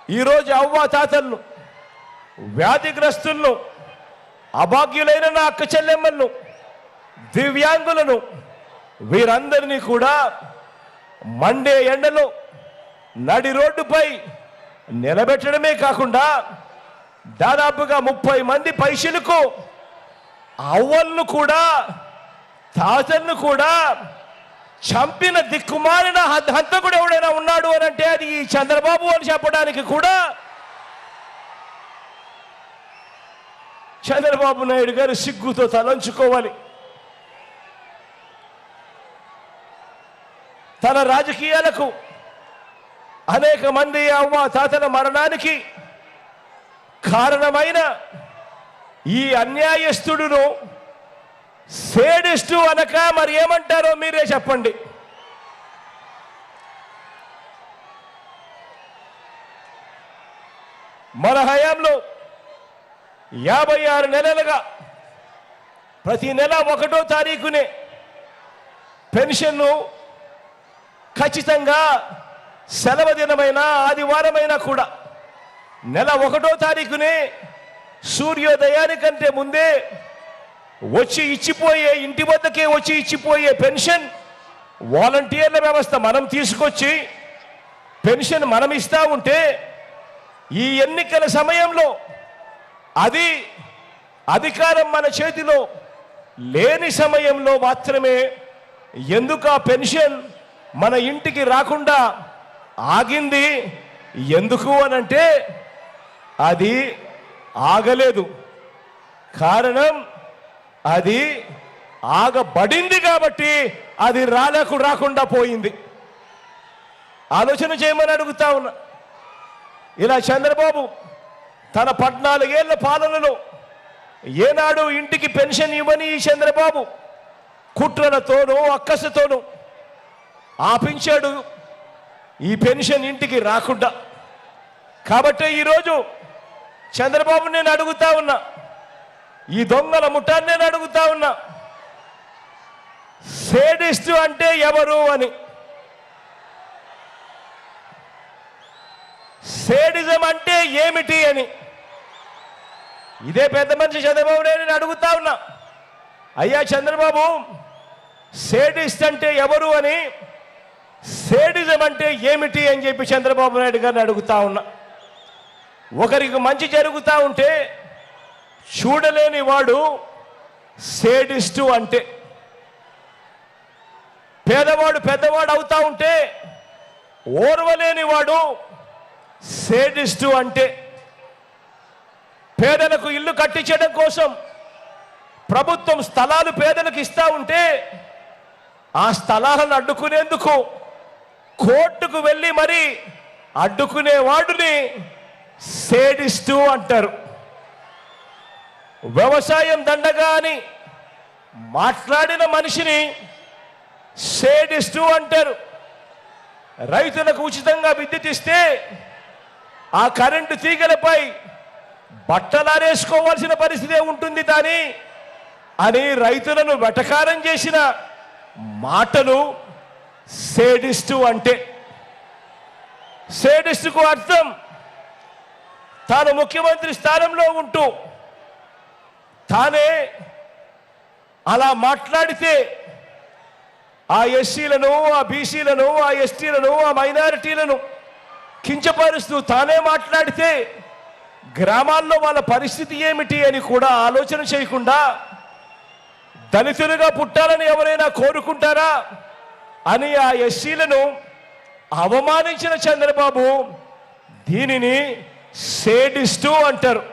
ఈరోజు అవ్వ తాతలను, వ్యాధిగ్రస్తులను, అభాగ్యులైన నా అక్క చెల్లెమ్మలను, దివ్యాంగులను వీరందరినీ కూడా మండే ఎండలో నడి రోడ్డుపై నిలబెట్టడమే కాకుండా దాదాపుగా 30 మంది పైసలకు అవ్వలను కూడా తాతలను కూడా చంపిన దిక్కుమాలిన హంతకుడు ఎవడైనా ఉన్నాడు అని అంటే అది ఈ చంద్రబాబు అని చెప్పడానికి కూడా చంద్రబాబు నాయుడు గారు సిగ్గుతో తలంచుకోవాలి. తన రాజకీయాలకు అనేక మంది అవ్వ తాతల మరణానికి కారణమైన ఈ అన్యాయస్తుడును సేడిస్టు అనక మరి ఏమంటారో మీరే చెప్పండి. మన హయాంలో 56 నెలలుగా ప్రతి నెల 1వ తారీఖునే పెన్షన్ను ఖచ్చితంగా సెలవు దినమైన ఆదివారమైనా కూడా నెల 1వ తారీఖునే సూర్యోదయానికంటే ముందే వచ్చి ఇచ్చిపోయే, ఇంటి వద్దకే వచ్చి ఇచ్చిపోయే పెన్షన్ వాలంటీర్ల వ్యవస్థ మనం తీసుకొచ్చి పెన్షన్ మనం ఇస్తా ఉంటే ఈ ఎన్నికల సమయంలో అది అధికారం మన చేతిలో లేని సమయంలో మాత్రమే ఎందుకు ఆ పెన్షన్ మన ఇంటికి రాకుండా ఆగింది? ఎందుకు అనంటే అది ఆగలేదు, కారణం అది ఆగబడింది కాబట్టి అది రాకుండా పోయింది. ఆలోచన చేయమని అడుగుతా ఉన్నా. ఇలా చంద్రబాబు తన 14 ఏళ్ల పాలనలో ఏనాడు ఇంటికి పెన్షన్ ఇవ్వని ఈ చంద్రబాబు కుట్రలతోనూ అక్కసతోనూ ఆపించాడు ఈ పెన్షన్ ఇంటికి రాకుండా. కాబట్టి ఈరోజు చంద్రబాబు నేను అడుగుతా ఉన్నా, ఈ దొంగల ముఠాన్ని నేను అడుగుతా ఉన్నా, సేడిస్టు అంటే ఎవరు అని. సేడిజం అంటే ఏమిటి అని ఇదే పెద్ద మనిషి చంద్రబాబు నేను అడుగుతా ఉన్నా. అయ్యా చంద్రబాబు, సేడిస్ట్ అంటే ఎవరు అని, సేడిజం అంటే ఏమిటి అని చెప్పి చంద్రబాబు నాయుడు గారిని అడుగుతా ఉన్నా. ఒకరికి మంచి జరుగుతూ ఉంటే చూడలేని వాడు సేడిస్టు అంటే, పేదవాడు పెద్దవాడు అవుతా ఉంటే ఓర్వలేని వాడు సేడిస్టు అంటే, పేదలకు ఇల్లు కట్టించడం కోసం ప్రభుత్వం స్థలాలు పేదలకు ఇస్తా ఉంటే ఆ స్థలాలను అడ్డుకునేందుకు కోర్టుకు వెళ్ళి మరి అడ్డుకునే వాడిని సేడిస్టు అంటారు. వ్యవసాయం దండగా అని మాట్లాడిన మనిషిని సేడిస్టు అంటారు. రైతులకు ఉచితంగా విద్యుత్ ఇస్తే ఆ కరెంటు తీగలపై బట్టలారేసుకోవాల్సిన పరిస్థితే ఉంటుంది కానీ అని రైతులను వెటకారం చేసిన మాటలు సేడిస్టు అంటే. సేడిస్టుకు అర్థం తాను ముఖ్యమంత్రి స్థానంలో ఉంటూ తానే అలా మాట్లాడితే ఆ ఎస్సీలను, ఆ బీసీలను, ఆ ఎస్టీలను, ఆ మైనారిటీలను కించపరుస్తూ తానే మాట్లాడితే గ్రామాల్లో వాళ్ళ పరిస్థితి ఏమిటి అని కూడా ఆలోచన చేయకుండా దళితులుగా పుట్టాలని ఎవరైనా కోరుకుంటారా అని ఆ ఎస్సీలను అవమానించిన చంద్రబాబు దీనిని సేడిస్టు అంటారు.